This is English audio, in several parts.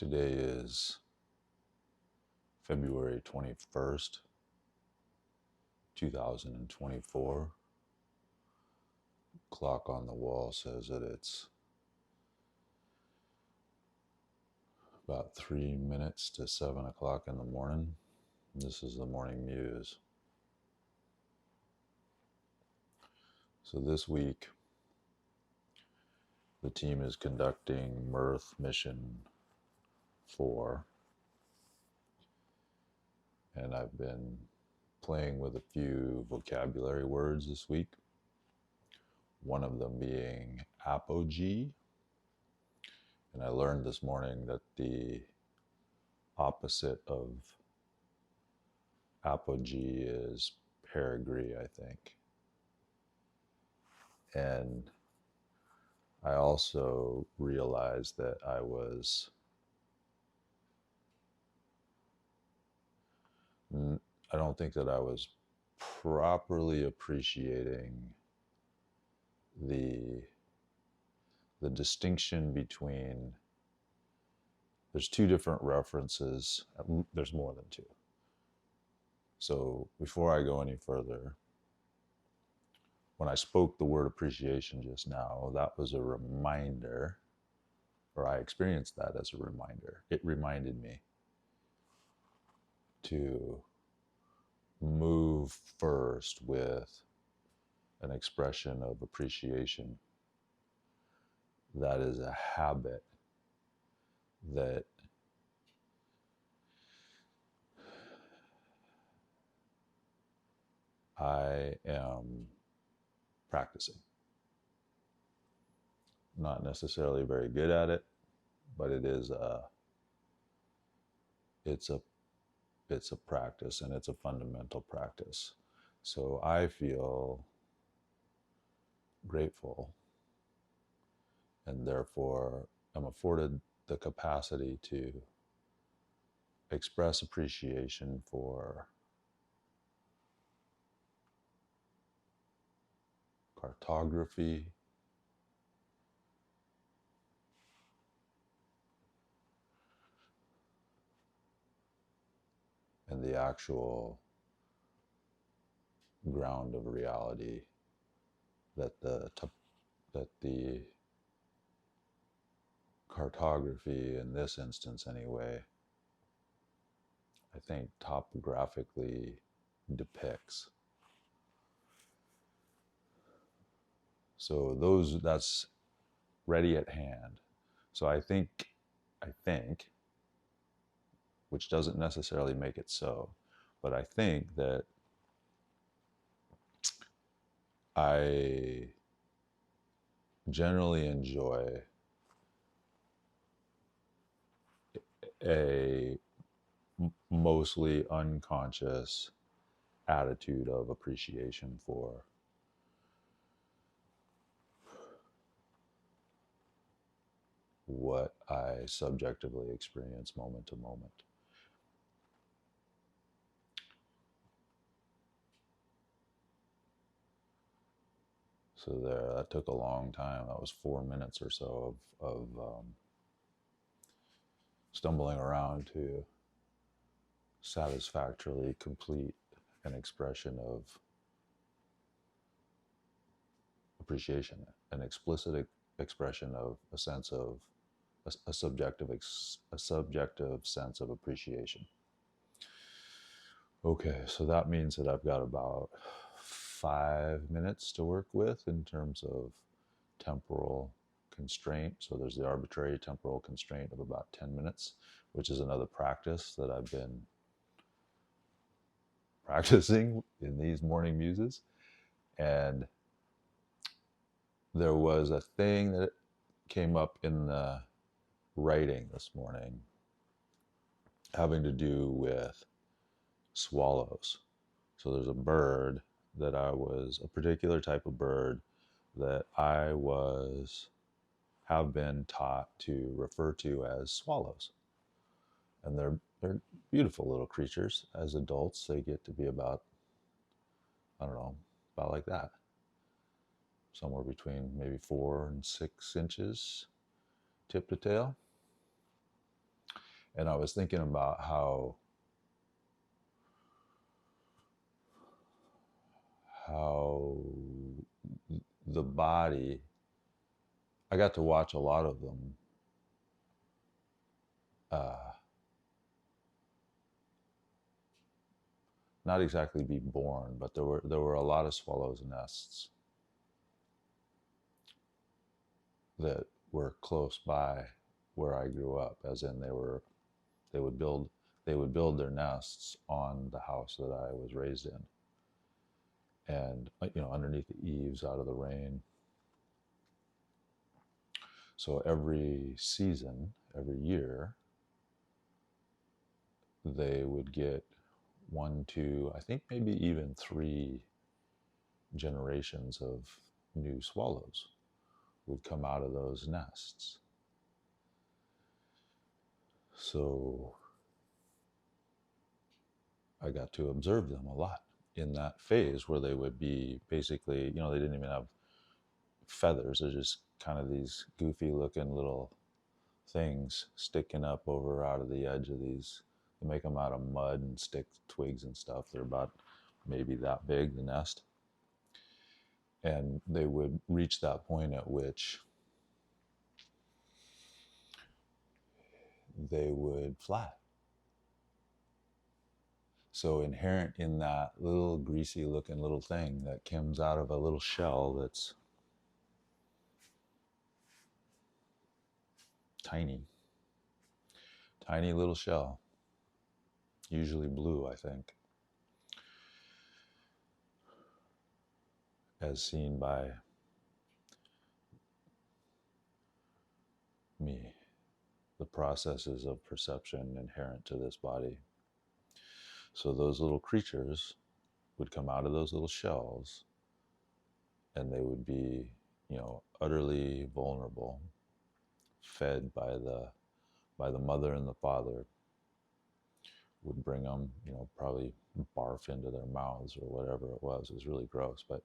Today is February 21st, 2024. Clock on the wall says that it's about 3 minutes to 7 o'clock in the morning. This is the Morning Muse. So this week, the team is conducting Mirth Mission 4. And I've been playing with a few vocabulary words this week. One of them being apogee. And I learned this morning that the opposite of apogee is perigee, I think. And I also realized that I don't think that I was properly appreciating the distinction between, there's two different references, there's more than two. So before I go any further, when I spoke the word appreciation just now, that was a reminder, or I experienced that as a reminder. It reminded me to move first with an expression of appreciation. That is a habit that I am practicing. Not necessarily very good at it, but it's a practice, and it's a fundamental practice. So I feel grateful, and therefore I'm afforded the capacity to express appreciation for cartography, and the actual ground of reality that the cartography, in this instance anyway, I think topographically depicts. So that's ready at hand. So I think, which doesn't necessarily make it so, but I think that I generally enjoy a mostly unconscious attitude of appreciation for what I subjectively experience moment to moment. So that took a long time. That was 4 minutes or so of stumbling around to satisfactorily complete an expression of appreciation, an explicit expression of a sense of a subjective sense of appreciation. Okay, so that means that I've got about 5 minutes to work with in terms of temporal constraint. So there's the arbitrary temporal constraint of about 10 minutes, which is another practice that I've been practicing in these morning muses. And there was a thing that came up in the writing this morning having to do with swallows. So there's a bird a particular type of bird that I have been taught to refer to as swallows. And they're beautiful little creatures. As adults, they get to be about like that. Somewhere between maybe 4 and 6 inches tip to tail. And I was thinking about how the body, I got to watch a lot of them not exactly be born, but there were a lot of swallows' nests that were close by where I grew up, as in they would build they would build their nests on the house that I was raised in, and underneath the eaves out of the rain. So every season, every year, they would get one, two, I think maybe even three generations of new swallows would come out of those nests. So I got to observe them a lot in that phase where they would be basically, they didn't even have feathers. They're just kind of these goofy looking little things sticking up over out of the edge of these. They make them out of mud and stick twigs and stuff. They're about maybe that big, the nest. And they would reach that point at which they would fly. So inherent in that little greasy looking little thing that comes out of a little shell that's tiny, tiny little shell, usually blue, I think, as seen by me, the processes of perception inherent to this body. So those little creatures would come out of those little shells, and they would be, utterly vulnerable, fed by the mother and the father, would bring them, probably barf into their mouths or whatever it was. It was really gross, but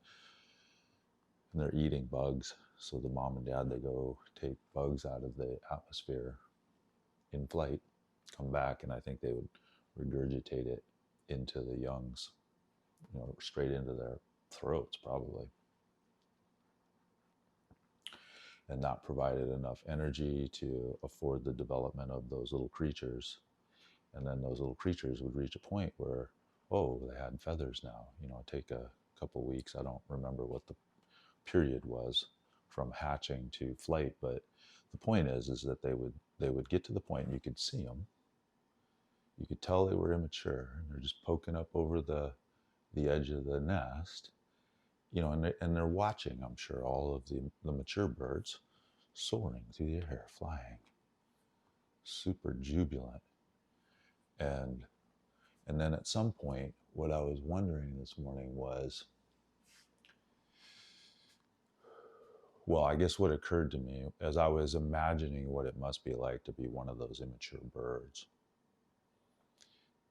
and they're eating bugs. So the mom and dad, they go take bugs out of the atmosphere in flight, come back, and I think they would regurgitate it into the youngs, straight into their throats probably. And that provided enough energy to afford the development of those little creatures. And then those little creatures would reach a point where, oh, they had feathers now. Take a couple weeks. I don't remember what the period was from hatching to flight, but the point is that they would get to the point, and you could see them. You could tell they were immature, and they're just poking up over the edge of the nest, and they're watching, I'm sure, all of the mature birds soaring through the air, flying, super jubilant. And then at some point, what I was wondering this morning was, well, I guess what occurred to me as I was imagining what it must be like to be one of those immature birds,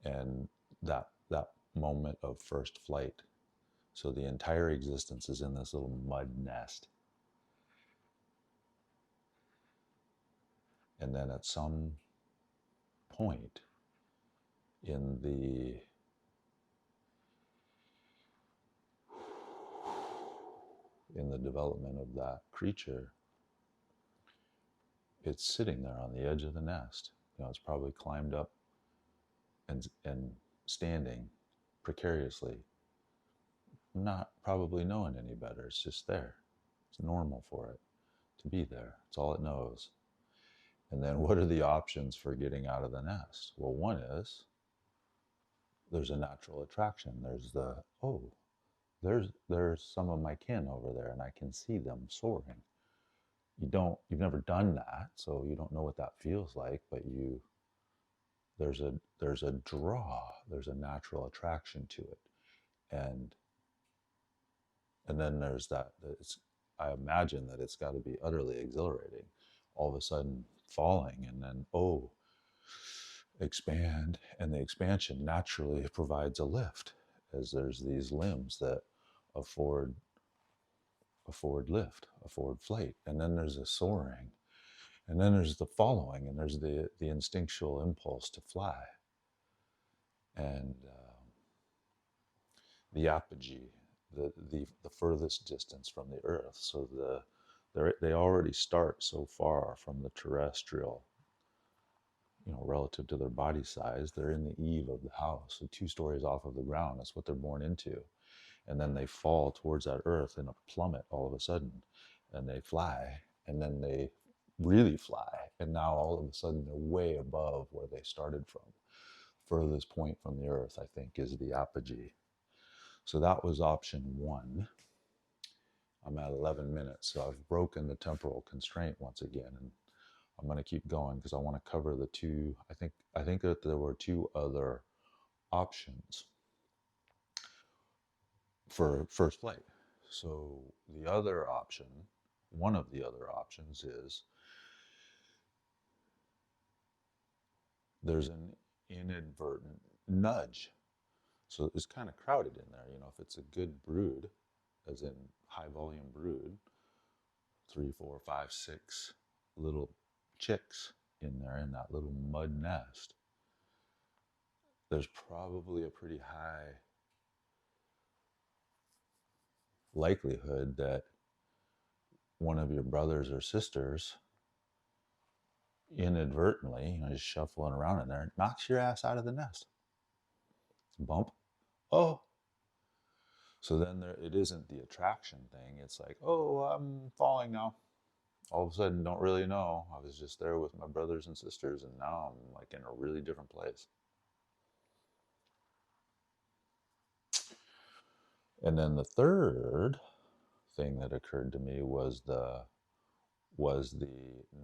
and that moment of first flight. So the entire existence is in this little mud nest. And then at some point in the development of that creature, it's sitting there on the edge of the nest. It's probably climbed up and standing precariously, not probably knowing any better. It's just there. It's normal for it to be there. It's all it knows. And then what are the options for getting out of the nest? Well, one is there's a natural attraction. There's there's some of my kin over there, and I can see them soaring. You've never done that, so you don't know what that feels like, but there's a draw, there's a natural attraction to it. And then there's that I imagine that it's got to be utterly exhilarating, all of a sudden falling, and then expand, and the expansion naturally provides a lift, as there's these limbs that afford lift, afford flight. And then there's a soaring, And then there's the following, and there's the instinctual impulse to fly, and the apogee, the furthest distance from the earth. So they already start so far from the terrestrial, relative to their body size. They're in the eave of the house, so 2 stories off of the ground. That's what they're born into. And then they fall towards that earth in a plummet all of a sudden, and they fly, and then they really fly, and now all of a sudden they're way above where they started from. Furthest point from the earth, I think, is the apogee. So that was option one. I'm at 11 minutes, so I've broken the temporal constraint once again, and I'm going to keep going because I want to cover the two. I think that there were two other options for first flight. So the other option, one of the other options is there's an inadvertent nudge. So it's kind of crowded in there. If it's a good brood, as in high volume brood, 3, 4, 5, 6 little chicks in there in that little mud nest, there's probably a pretty high likelihood that one of your brothers or sisters inadvertently, just shuffling around in there, knocks your ass out of the nest. Bump. Oh. So then it isn't the attraction thing. It's like, oh, I'm falling now. All of a sudden, don't really know. I was just there with my brothers and sisters, and now I'm like in a really different place. And then the third thing that occurred to me was the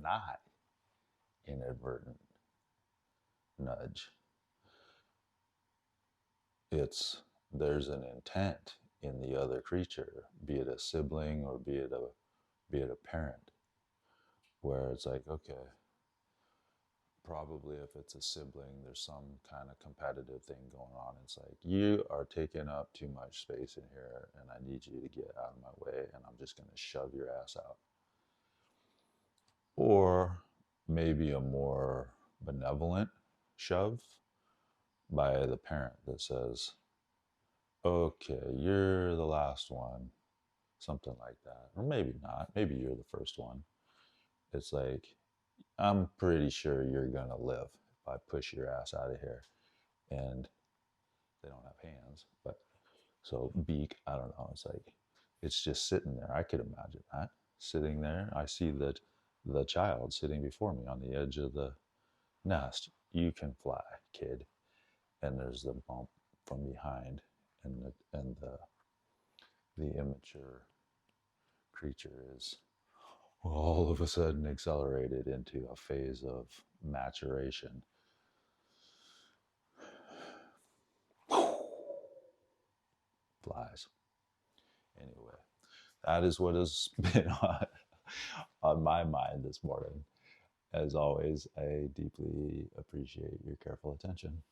not inadvertent nudge. There's an intent in the other creature, be it a sibling or be it a parent, where it's like, okay, probably if it's a sibling, there's some kind of competitive thing going on. It's like, you are taking up too much space in here, and I need you to get out of my way, and I'm just going to shove your ass out. Or maybe a more benevolent shove by the parent that says, okay, you're the last one, something like that. Or maybe not. Maybe you're the first one. It's like, I'm pretty sure you're going to live if I push your ass out of here. And they don't have hands, but so beak, I don't know. It's like, it's just sitting there. I could imagine that sitting there. I see that the child sitting before me on the edge of the nest. You can fly, kid. And there's the bump from behind, and the immature creature is all of a sudden accelerated into a phase of maturation. Flies. Anyway, that is what has been on my mind this morning. As always, I deeply appreciate your careful attention.